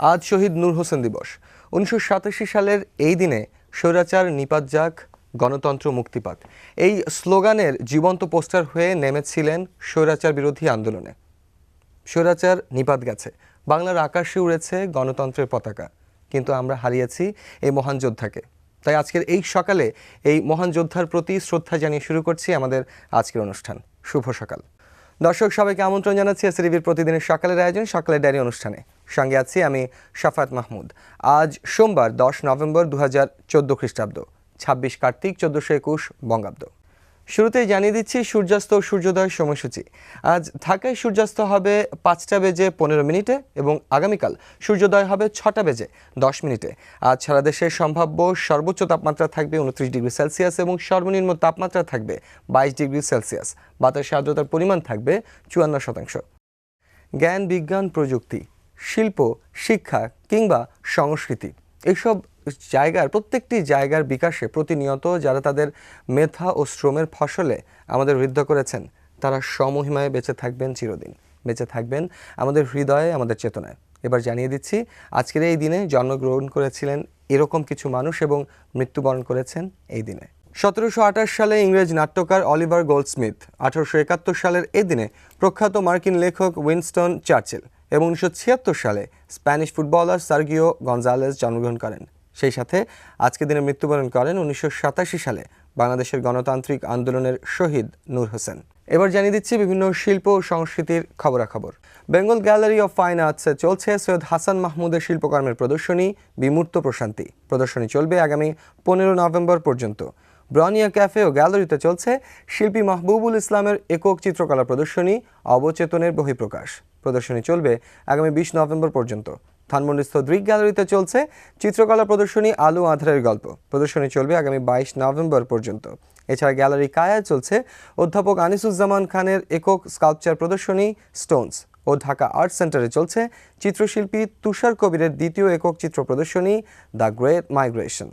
আজ শহীদ নূর হোসেন দিবস। 1987 সালের এই দিনে স্বৈরাচার নিপাত যাক, গণতন্ত্র মুক্তি পাক, এই স্লোগানের জীবন্ত পোস্টার হয়ে নেমেছিলেন স্বৈরাচার বিরোধী আন্দোলনে। স্বৈরাচার নিপাত গেছে, বাংলার আকাশে উড়েছে গণতন্ত্রের পতাকা, কিন্তু আমরা হারিয়েছি এই মহান যোদ্ধাকে। তাই আজকের এই সকালে এই মহান যোদ্ধার প্রতি শ্রদ্ধা জানিয়ে শুরু করছি আমাদের আজকের অনুষ্ঠান। শুভ সকাল দর্শক, সবাইকে আমন্ত্রণ জানাচ্ছি এসটিভির প্রতিদিনের সকালের আয়োজন সকালের ডায়েরি অনুষ্ঠানে। সঙ্গে আছি আমি শাফাত মাহমুদ। আজ সোমবার 10 নভেম্বর 2014 খ্রিস্টাব্দ, 26 কার্তিক 1421 বঙ্গাব্দ। শুরুতেই জানিয়ে দিচ্ছি সূর্যাস্ত ও সূর্যোদয়ের সময়সূচি। আজ ঢাকায় সূর্যাস্ত হবে 5টা বেজে 15 মিনিটে এবং আগামীকাল সূর্যোদয় হবে 6টা বেজে 10 মিনিটে। আজ সারা দেশে সম্ভাব্য সর্বোচ্চ তাপমাত্রা থাকবে 29 ডিগ্রি সেলসিয়াস এবং সর্বনিম্ন তাপমাত্রা থাকবে 22 ডিগ্রি সেলসিয়াস। বাতাসে আর্দ্রতার পরিমাণ থাকবে 54%। জ্ঞান, বিজ্ঞান, প্রযুক্তি, শিল্প, শিক্ষা কিংবা সংস্কৃতি, এইসব প্রত্যেকটি জায়গার বিকাশে প্রতিনিয়ত যারা তাদের মেধা ও শ্রমের ফসলে আমাদের ঋদ্ধ করেছেন, তারা স্বমহিমায় বেঁচে থাকবেন চিরদিন, বেঁচে থাকবেন আমাদের হৃদয়ে, আমাদের চেতনায়। এবার জানিয়ে দিচ্ছি আজকের এই দিনে জন্মগ্রহণ করেছিলেন এরকম কিছু মানুষ এবং মৃত্যুবরণ করেছেন এই দিনে। 1728 সালে ইংরেজ নাট্যকার অলিভার গোল্ডস্মিথ, 1871 সালের এই দিনে প্রখ্যাত মার্কিন লেখক উইনস্টন চার্চিল এবং 1976 সালে স্প্যানিশ ফুটবলার সার্গিও গনজালেস জন্মগ্রহণ করেন। সেই সাথে আজকের দিনে মৃত্যুবরণ করেন 1987 সালে বাংলাদেশের গণতান্ত্রিক আন্দোলনের শহীদ নূর হোসেন। এবার জানিয়ে দিচ্ছি বিভিন্ন শিল্প ও সংস্কৃতির খবরাখবর। বেঙ্গল গ্যালারি অফ ফাইন আর্টসে চলছে সৈয়দ হাসান মাহমুদের শিল্পকর্মের প্রদর্শনী বিমূর্ত প্রশান্তি। প্রদর্শনী চলবে আগামী 15 নভেম্বর পর্যন্ত। ব্রনিয়া ক্যাফে ও গ্যালারিতে চলছে শিল্পী মাহবুবুল ইসলামের একক চিত্রকলা প্রদর্শনী অবচেতনের বহিঃপ্রকাশ। প্রদর্শনী চলবে আগামী 20 নভেম্বর পর্যন্ত। ধানমন্ডিস্থ দৃক গ্যালারিতে চলছে চিত্রকলা প্রদর্শনী আলু আঁধারের গল্প। প্রদর্শনী চলবে আগামী 22 নভেম্বর পর্যন্ত। এছাড়া গ্যালারি কায়ায় চলছে অধ্যাপক আনিসুজ্জামান খানের একক স্কাল্পচার প্রদর্শনী স্টোনস ও ঢাকা আর্ট সেন্টারে চলছে চিত্রশিল্পী তুষার কবিরের দ্বিতীয় একক চিত্র প্রদর্শনী দ্য গ্রেট মাইগ্রেশন।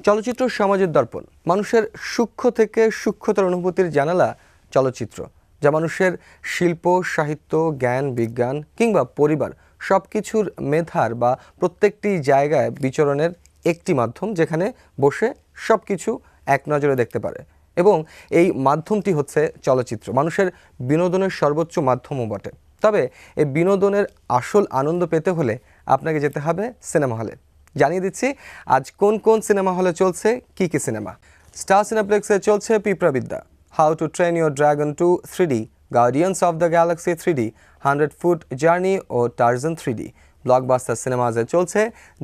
চলচ্চিত্র সমাজের দর্পণ, মানুষের সূক্ষ্ম থেকে সূক্ষ্মতর অনুভূতির জানালা চলচ্চিত্র, যা মানুষের শিল্প, সাহিত্য, জ্ঞান, বিজ্ঞান কিংবা পরিবার সব কিছুর মেধার বা প্রত্যেকটি জায়গায় বিচরণের একটি মাধ্যম, যেখানে বসে সব কিছু এক নজরে দেখতে পারে। এবং এই মাধ্যমটি হচ্ছে চলচ্চিত্র, মানুষের বিনোদনের সর্বোচ্চ মাধ্যমও বটে। তবে এই বিনোদনের আসল আনন্দ পেতে হলে আপনাকে যেতে হবে সিনেমা হলে। জানিয়ে দিচ্ছি আজ কোন কোন সিনেমা হলে চলছে কি কি সিনেমা। স্টার সিনেপ্লেক্সে চলছে পিঁপড়াবিদ্যা, how to train your dragon 2 3D, guardians of the galaxy 3D, 100 foot journey ও টার্জান 3D। ব্লকবাস্টার সিনেমাজে চলছে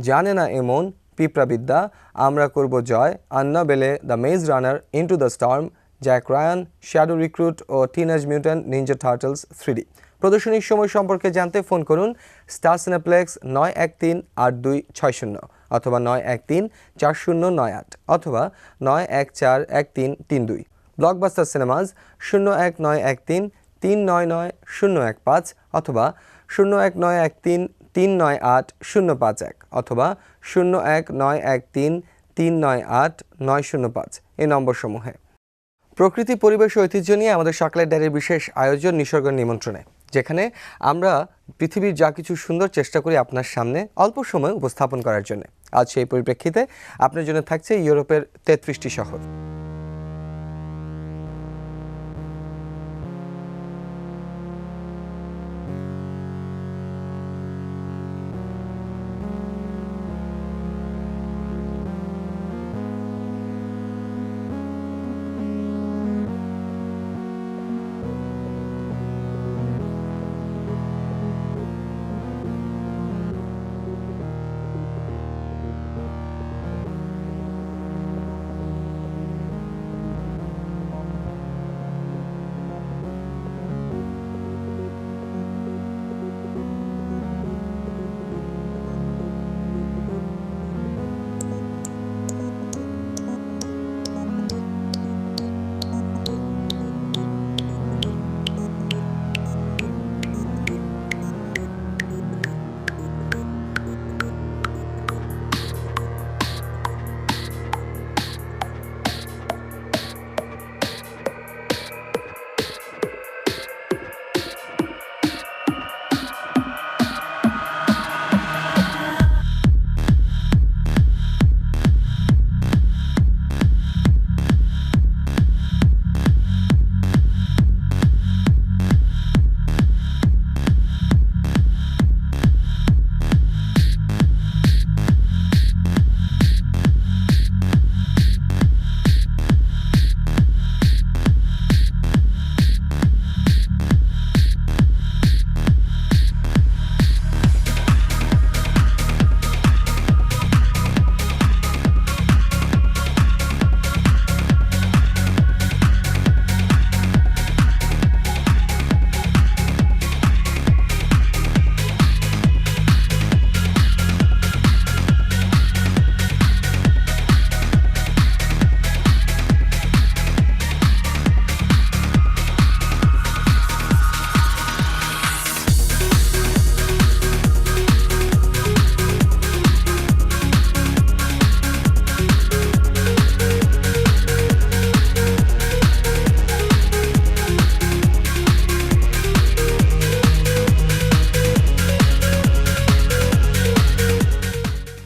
জানে না এমন, পিঁপড়াবিদ্যা, আমরা করব Joy, Annabelle, The Maze Runner, Into the Storm, Jack Ryan, Shadow Recruit ও Teenage Mutant Ninja Turtles 3D। প্রদর্শনীর সময় সম্পর্কে জানতে ফোন করুন স্টার সিনেপ্লেক্স 91382660 অথবা 91340998 অথবা 91413332। ব্লকবাস্টার সিনেমাজ 01913399015 অথবা 01913398051 অথবা 01913398905 এই নম্বরসমূহে। প্রকৃতি, পরিবেশ ও ঐতিহ্য নিয়ে আমাদের সকালের ডায়েরির বিশেষ আয়োজন নিসর্গ নিমন্ত্রণে, যেখানে আমরা পৃথিবীর যা কিছু সুন্দর চেষ্টা করি আপনার সামনে অল্প সময় উপস্থাপন করার জন্য। আজ সেই পরিপ্রেক্ষিতে আপনার জন্য থাকছে ইউরোপের 33টি শহর।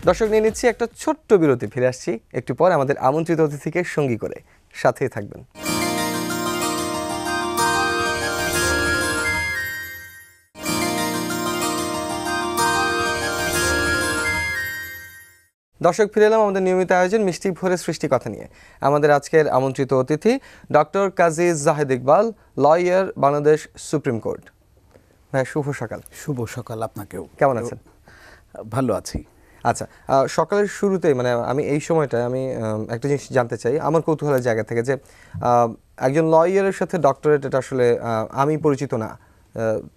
দর্শক, নিয়ে নিচ্ছি একটা ছোট্ট বিরতি, ফিরে আসছি একটু পর আমাদের আমন্ত্রিত অতিথিকে সঙ্গী করে। সাথেই থাকবেন। দর্শক, ফিরে এলাম আমাদের নিয়মিত আয়োজন মিষ্টি ভরে সৃষ্টি কথা নিয়ে। আমাদের আজকের আমন্ত্রিত অতিথি doctor Kazi Zahed Iqbal, lawyer, Bangladesh supreme court. ভাই, শুভ সকাল। শুভ সকাল আপনাকেও। কেমন আছেন? ভালো আছি। আচ্ছা, সকালের শুরুতেই মানে আমি এই সময়টায় আমি একটা জিনিস জানতে চাই আমার কৌতূহলের জায়গা থেকে, যে একজন লয়ারের সাথে ডক্টরেট, এটা আসলে আমি পরিচিত না,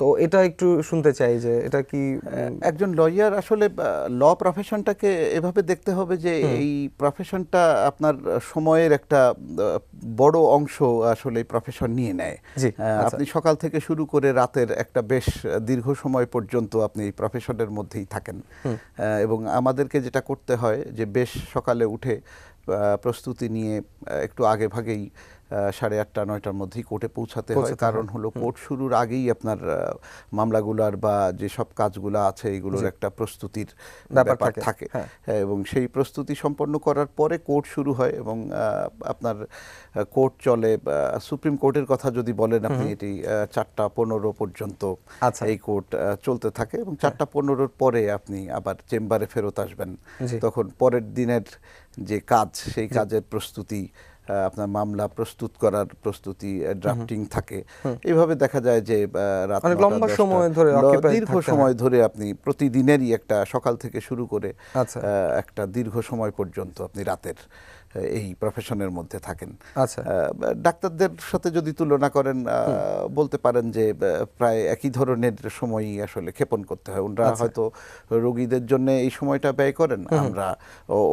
তো এটা একটু শুনতে চাই যে এটা কি একজন লয়ার আসলে ল প্রফেশনটাকে এভাবে দেখতে হবে যে এই প্রফেশনটা আপনার সময়ের একটা বড় অংশ আসলে এই প্রফেশন নিয়ে নেয়। আপনি সকাল থেকে শুরু করে রাতের একটা বেশ দীর্ঘ সময় পর্যন্ত আপনি এই প্রফেশনের মধ্যেই থাকেন, এবং আমাদেরকে যেটা করতে হয় যে বেশ সকালে উঠে প্রস্তুতি নিয়ে একটু আগে ভাগেই 8:30 9টার মধ্যেই কোর্টে পৌঁছাতে হয়। কারণ হলো কোর্ট শুরুর আগেই আপনার মামলাগুলার বা যেসব কাজগুলো আছে এগুলোর একটা প্রস্তুতির ব্যাপার থাকে, এবং সেই প্রস্তুতি সম্পন্ন করার পরে কোর্ট শুরু হয় এবং আপনার কোর্ট চলে। সুপ্রিম কোর্টের কথা যদি বলেন আপনি, এটি 4:15 পর্যন্ত এই কোর্ট চলতে থাকে, এবং 4:15-র পরে আপনি আবার চেম্বারে ফেরত আসবেন। তখন পরের দিনের যে কাজ, সেই কাজের প্রস্তুতি, আপনার মামলা প্রস্তুত করার প্রস্তুতি, ড্রাফটিং থাকে। এইভাবে দেখা যায় যে দীর্ঘ সময় ধরে আপনি প্রতিদিনেরই একটা সকাল থেকে শুরু করে একটা দীর্ঘ সময় পর্যন্ত আপনি রাতের এই প্রফেশনের মধ্যে থাকেন। ডাক্তারদের সাথে যদি তুলনা করেন, বলতে পারেন যে প্রায় একই ধরনের সময়ই আসলে ক্ষেপণ করতে হয়। ওনারা হয়তো রোগীদের জন্য এই সময়টা ব্যয় করেন, আমরা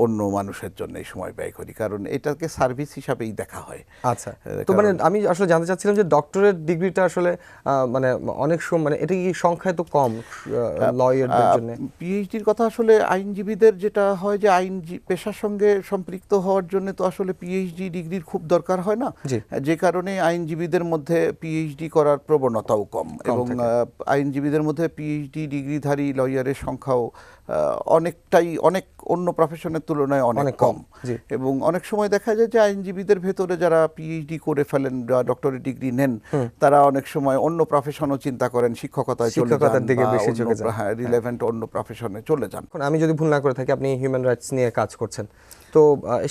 অন্য মানুষের জন্য এই সময় ব্যয় করি, কারণ এটাকে সার্ভিস হিসাবেই দেখা হয়। আচ্ছা, তো মানে আমি আসলে জানতে চাচ্ছিলাম যে ডক্টরেট ডিগ্রিটা আসলে মানে অনেক সময়, মানে এটা কি সংখ্যায় তো কম লয়ারদের জন্য? পিএইচডির কথা আসলে আইনজীবীদের যেটা হয় যে আইন পেশার সঙ্গে সম্পৃক্ত হওয়ার জন্য তো আসলে পিএইচডি ডিগ্রির খুব দরকার হয় না, যে কারণে আইনজীবীদের মধ্যে পিএইচডি করার প্রবণতাও কম, এবং আইনজীবীদের মধ্যে পিএইচডি ডিগ্রিধারী লয়ারের সংখ্যাও অনেক অন্য প্রফেশনের তুলনায় অনেক কম। এবং অনেক সময় দেখা যায় যে আইনজীবীদের ভেতরে যারা পিএইচডি করে ফেলেন বা ডক্টরেট ডিগ্রি নেন, তারা অনেক সময় অন্য প্রফেশনও চিন্তা করেন, শিক্ষকতায় চলে যান, রিলেভেন্ট অন্য প্রফেশনে চলে যান। আমি যদি ভুল না করে থাকি, আপনি হিউম্যান রাইটস নিয়ে কাজ করছেন, তো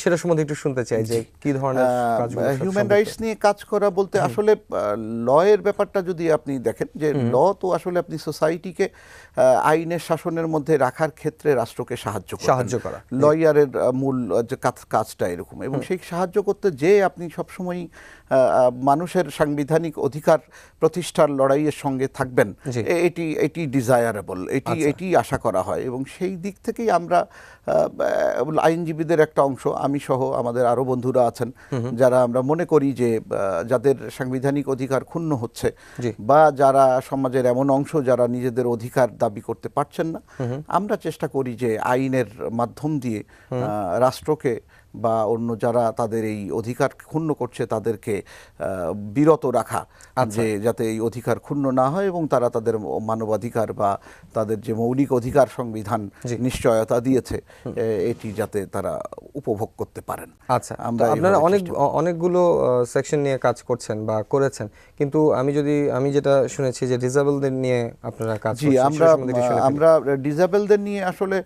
সেটা সম্বন্ধে একটু শুনতে চাই যে কি ধরনের কাজগুলো। হিউম্যান রাইটস নিয়ে কাজ করা বলতে আসলে লয়ের ব্যাপারটা যদি আপনি দেখেন, যে ল তো আসলে আপনি সোসাইটিকে আইনের শাসনের মধ্যে রাখার ক্ষেত্রে রাষ্ট্রকে সাহায্য করা, লয়ারের মূল যে কাজটা এরকম, এবং সেই সাহায্য করতে যে আপনি সবসময় মানুষের সাংবিধানিক অধিকার প্রতিষ্ঠার লড়াইয়ের সঙ্গে থাকবেন, এটি ডিজায়ারেবল, এটি আশা করা হয়। এবং সেই দিক থেকেই আমরা আইনজীবীদের একটা অংশ, আমি সহ আমাদের আরো বন্ধুরা আছেন, যারা আমরা মনে করি যে যাদের সাংবিধানিক অধিকার ক্ষুণ্ণ হচ্ছে, বা যারা সমাজের এমন অংশ যারা নিজেদের অধিকার দাবি করতে পারছেন না, আমরা চেষ্টা করি যে আইনের মাধ্যম দিয়ে রাষ্ট্রকে বা অন্য যারা তাদের এই অধিকার ক্ষুণ্ণ করছে তাদেরকে বিরত রাখা, যে যাতে এই অধিকার ক্ষুণ্ণ না হয় এবং তারা তাদের মানবাধিকার বা তাদের যে মৌলিক অধিকার সংবিধান নিশ্চয়তা দিয়েছে এটি যাতে তারা উপভোগ করতে পারেন। আচ্ছা, আপনারা অনেকগুলো সেকশন নিয়ে কাজ করছেন বা করেছেন, কিন্তু আমি যেটা শুনেছি যে ডিসেবলদের নিয়ে আপনারা কাজ করছেন। আমরা ডিসেবলদের নিয়ে আসলে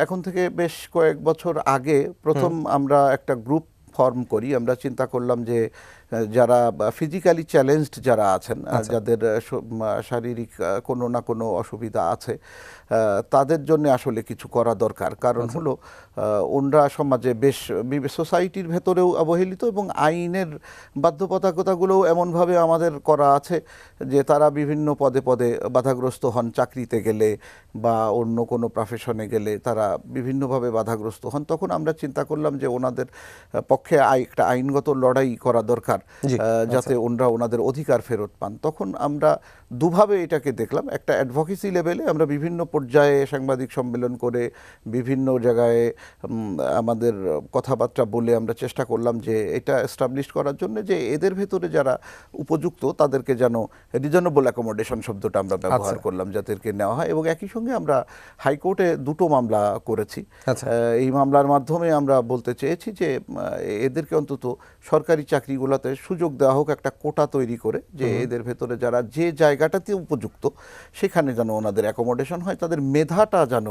এখন থেকে বেশ কয়েক বছর আগে প্রথম আমরা একটা গ্রুপ ফর্ম করি। আমরা চিন্তা করলাম যে যারা ফিজিক্যালি চ্যালেঞ্জড যারা আছেন, যাদের শারীরিক কোনো না কোনো অসুবিধা আছে, তাদের জন্য আসলে কিছু করা দরকার। কারণ হলো ওনরা সমাজে বেশ সোসাইটির ভেতরেও অবহেলিত, এবং আইনের বাধ্যবাধকতাগুলোও এমনভাবে আমাদের করা আছে যে তারা বিভিন্ন পদে পদে বাধাগ্রস্ত হন। চাকরিতে গেলে বা অন্য কোনো প্রফেশনে গেলে তারা বিভিন্নভাবে বাধাগ্রস্ত হন। তখন আমরা চিন্তা করলাম যে ওনাদের পক্ষে একটা আইনগত লড়াই করা দরকার, যাতে ওনারা ওনাদের অধিকার ফেরত পান। তখন আমরা দুভাবে এটাকে দেখলাম। একটা অ্যাডভোকেসি লেভেলে আমরা বিভিন্ন পর্যায়ে সাংবাদিক সম্মেলন করে বিভিন্ন জায়গায় আমাদের কথাবার্তা বলে আমরা চেষ্টা করলাম যে এটা এস্টাবলিশ করার জন্য যে এদের ভেতরে যারা উপযুক্ত তাদেরকে যেন রিজনেবল অ্যাকোমোডেশন শব্দটা আমরা ব্যবহার করলাম, যাদেরকে নেওয়া হয়। এবং একই সঙ্গে আমরা হাইকোর্টে দুটো মামলা করেছি। এই মামলার মাধ্যমে আমরা বলতে চেয়েছি যে এদেরকে অন্তত সরকারি চাকরিগুলোতে সুযোগ দেওয়া হোক, একটা কোটা তৈরি করে, যে এদের ভেতরে যারা যে জায়গাটাতে উপযুক্ত সেখানে যেন ওনাদের অ্যাকোমোডেশন হয়, তাদের মেধাটা যেন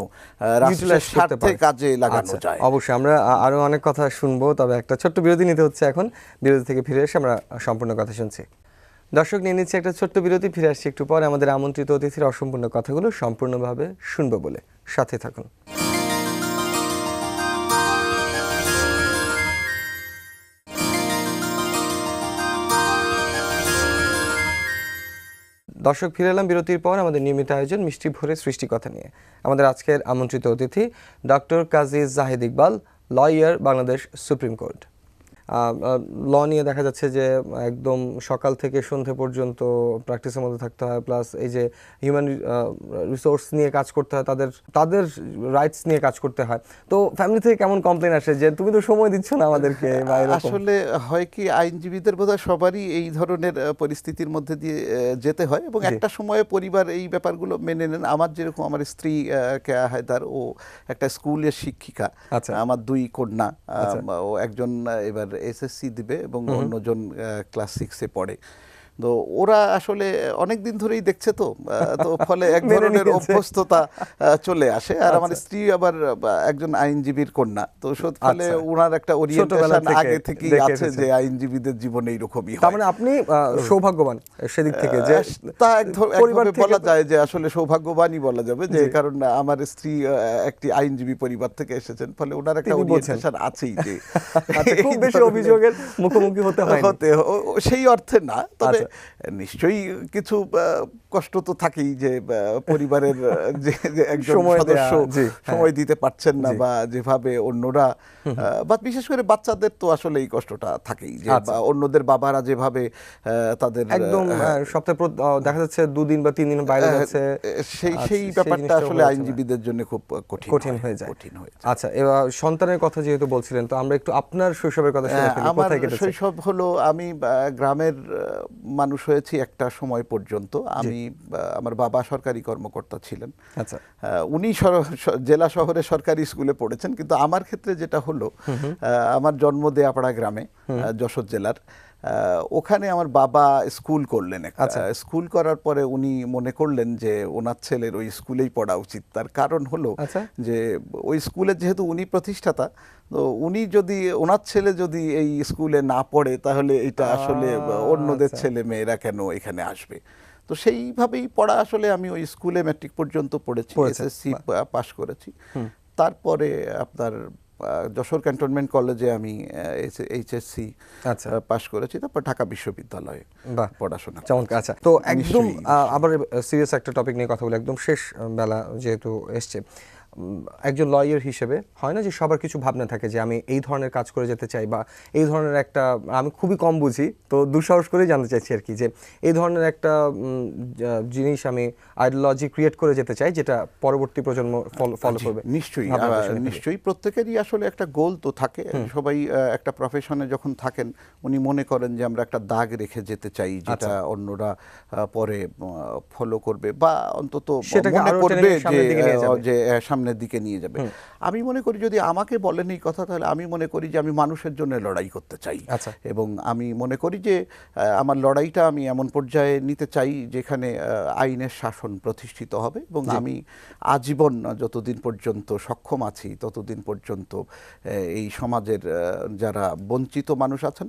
রাষ্ট্রের স্বার্থে কাজে লাগানো যায়। অবশ্যই আমরা আরো অনেক কথা শুনবো, তবে একটা ছোট্ট বিরতি নিতে হচ্ছে এখন। বিরতি থেকে ফিরে এসে আমরা সম্পূর্ণ কথা শুনছি। দর্শক, নিয়ে নিচ্ছে একটা ছোট্ট বিরতি, ফিরে আসছি একটু পরে আমাদের আমন্ত্রিত অতিথির অসম্পূর্ণ কথাগুলো সম্পূর্ণভাবে শুনবো বলে। সাথে থাকুন। দর্শক, ফিরে এলাম বিরতির পর আমাদের নিয়মিত আয়োজন মিষ্টি ভরে সৃষ্টি কথা নিয়ে। আমাদের আজকের আমন্ত্রিত অতিথি doctor Kazi Zahid Iqbal, lawyer, Bangladesh supreme court. Law নিয়ে দেখা যাচ্ছে যে একদম সকাল থেকে সন্ধ্যে পর্যন্ত প্র্যাকটিসের মধ্যে থাকতে হয়, প্লাস এই যে হিউম্যান রিসোর্স নিয়ে কাজ করতে হয়, তাদের রাইটস নিয়ে কাজ করতে হয়। তো ফ্যামিলি থেকে কেমন কমপ্লেন আসে যে তুমি তো সময় দিচ্ছ না আমাদেরকে? আসলে হয় কি, আইনজীবীদের বোধহয় সবারই এই ধরনের পরিস্থিতির মধ্যে দিয়ে যেতে হয়, এবং একটা সময়ে পরিবার এই ব্যাপারগুলো মেনে নেন। আমার যেরকম, আমার স্ত্রী কেয়া হায়দার, ও একটা স্কুলের শিক্ষিকা। আমার দুই কন্যা, ও একজন এবার এসএসসি দিবে এবং অন্যজন ক্লাস 6-এ পড়ে। তো ওরা আসলে অনেক দিন ধরেই দেখছে, তো ফলে এক ধরনের অভ্যস্ততা চলে আসে। আর আমার স্ত্রী আবার একজন আইনজীবীর কন্যা, তো ফলে ওনার একটা ওরিয়েন্টেশন আগে থেকেই আছে যে আইনজীবীদের জীবনে এইরকমই হয়। তার মানে আপনি সৌভাগ্যবান সেদিক থেকে, যে তা একভাবে বলা যায় যে আসলে সৌভাগ্যবানই বলা যাবে, যে কারণ আমার স্ত্রী একটি আইনজীবী পরিবার থেকে এসেছেন, ফলে ওনার একটা ওরিয়েন্টেশন আছেই যে খুব বেশি অভিযোগের মুখোমুখি হতে হয় সেই অর্থে না। তবে নিশ্চয়ই কিছু কষ্ট তো থাকেই, যে পরিবারের যে একজন সদস্য সময় দিতে পারছেন না, বা যেভাবে অন্যরা, বা বিশেষ করে বাচ্চাদের তো আসলে এই কষ্টটা থাকেই, যে অন্যদের বাবারা যেভাবে তাদের একদম সপ্তাহে দেখা যাচ্ছে 2 দিন বা 3 দিন বাইরে যাচ্ছে, সেই ব্যাপারটা আসলে আইনজীবীদের জন্য খুব কঠিন হয়ে যায়। আচ্ছা, এবার সন্তানের কথা যেহেতু বলছিলেন, তো আমরা একটু আপনার শৈশবের কথা শুনে ফেলি। আমার শৈশব হলো, আমি গ্রামের মানুষ হয়েছি একটা সময় পর্যন্ত। আমার বাবা সরকারি কর্মকর্তা ছিলেন। আচ্ছা, উনি জেলা শহরে সরকারি স্কুলে পড়েছেন, কিন্তু আমার ক্ষেত্রে যেটা হলো, আমার জন্ম দেয়াপাড়া গ্রামে, যশোর জেলার, ওখানে আমার বাবা স্কুল করলেন। স্কুল করার পরে উনি মনে করলেন যে ওনার ছেলের ওই স্কুলেই পড়া উচিত। তার কারণ হলো যে ওই স্কুলের যেহেতু উনি প্রতিষ্ঠাতা, তো উনি যদি, ওনার ছেলে যদি এই স্কুলে না পড়ে, তাহলে এটা আসলে অন্যদের ছেলে মেয়েরা কেন এখানে আসবে। তো সেইভাবেই পড়া। আসলে আমি ওই স্কুলে ম্যাট্রিক পর্যন্ত পড়েছি, এসএসসি পাশ করেছি। তারপরে আপনার যশোর ক্যান্টনমেন্ট কলেজে আমি এইচএসসি পাশ করেছি, তারপর ঢাকা বিশ্ববিদ্যালয়ে পড়াশোনা। চমৎকার। আচ্ছা, তো একদম আবার সিরিয়াস একটা টপিক নিয়ে কথা বলি, একদম শেষ বেলা যেহেতু এসছে। একজন লয়ার হিসেবে হয় না যে সবার কিছু ভাবনা থাকে যে আমি এই ধরনের কাজ করে যেতে চাই, বা এই ধরনের একটা, আমি খুবই কম বুঝি, তো দুঃসাহস করেই জানতে চাইছি আর কি, যে এই ধরনের একটা জিনিস আমি আইডিওলজি ক্রিয়েট করে যেতে চাই, যেটা পরবর্তী প্রজন্ম ফলো করবে। নিশ্চয়ই প্রত্যেকেরই আসলে একটা গোল তো থাকে। সবাই একটা প্রফেশনে যখন থাকেন, উনি মনে করেন যে আমরা একটা দাগ রেখে যেতে চাই, যেটা অন্যরা পরে ফলো করবে, বা অন্তত মনে করবে যে সামনের দিকে নিয়ে যাবে। আমি মনে করি, যদি আমাকে বলেন এই কথা, তাহলে আমি মনে করি যে আমি মানুষের জন্য লড়াই করতে চাই, এবং আমি মনে করি যে আমার লড়াইটা আমি এমন পর্যায়ে নিতে চাই যেখানে আইনের শাসন প্রতিষ্ঠিত হবে, এবং আমি আজীবন যতদিন পর্যন্ত সক্ষম আছি ততদিন পর্যন্ত এই সমাজের যারা বঞ্চিত মানুষ আছেন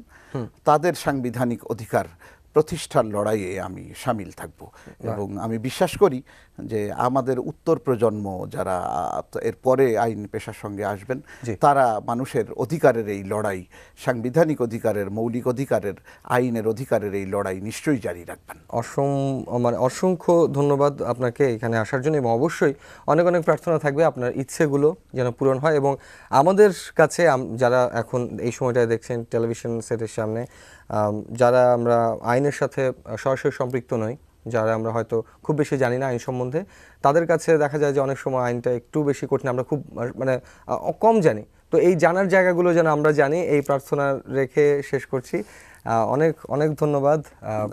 তাদের সাংবিধানিক অধিকার প্রতিষ্ঠার লড়াইয়ে আমি সামিল থাকব। এবং আমি বিশ্বাস করি যে আমাদের উত্তর প্রজন্ম যারা এরপরে আইন পেশার সঙ্গে আসবেন, তারা মানুষের অধিকারের এই লড়াই, সাংবিধানিক অধিকারের, মৌলিক অধিকারের, আইনের অধিকারের এই লড়াই নিশ্চয়ই জারি রাখবেন। অসংখ্য ধন্যবাদ আপনাকে এখানে আসার জন্য, এবং অবশ্যই অনেক অনেক প্রার্থনা থাকবে আপনার ইচ্ছেগুলো যেন পূরণ হয়। এবং আমাদের কাছে যারা এখন এই সময়টায় দেখছেন টেলিভিশন সেটের সামনে, যারা আমরা আইনের সাথে সরাসরি সম্পৃক্ত নই, যারা আমরা হয়তো খুব বেশি জানি না আইন সম্বন্ধে, তাদের কাছে দেখা যায় যে অনেক সময় আইনটা একটু বেশি কঠিন, আমরা খুব মানে কম জানি। তো এই জানার জায়গাগুলো যেন আমরা জানি, এই প্রার্থনা রেখে শেষ করছি। অনেক অনেক ধন্যবাদ,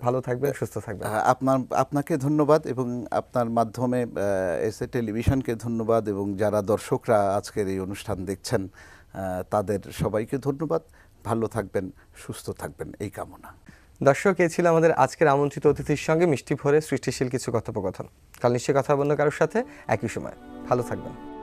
ভালো থাকবেন, সুস্থ থাকবেন। আপনাকে ধন্যবাদ এবং আপনার মাধ্যমে এসএ টেলিভিশনকে ধন্যবাদ এবং যারা দর্শকরা আজকের এই অনুষ্ঠান দেখছেন তাদের সবাইকে ধন্যবাদ। ভালো থাকবেন, সুস্থ থাকবেন, এই কামনা। দর্শক, এই ছিল আমাদের আজকের আমন্ত্রিত অতিথির সঙ্গে মিষ্টি ভরে সৃষ্টিশীল কিছু কথোপকথন। কাল নিশ্চয়ই কথা বলবো কারোর সাথে একই সময়। ভালো থাকবেন।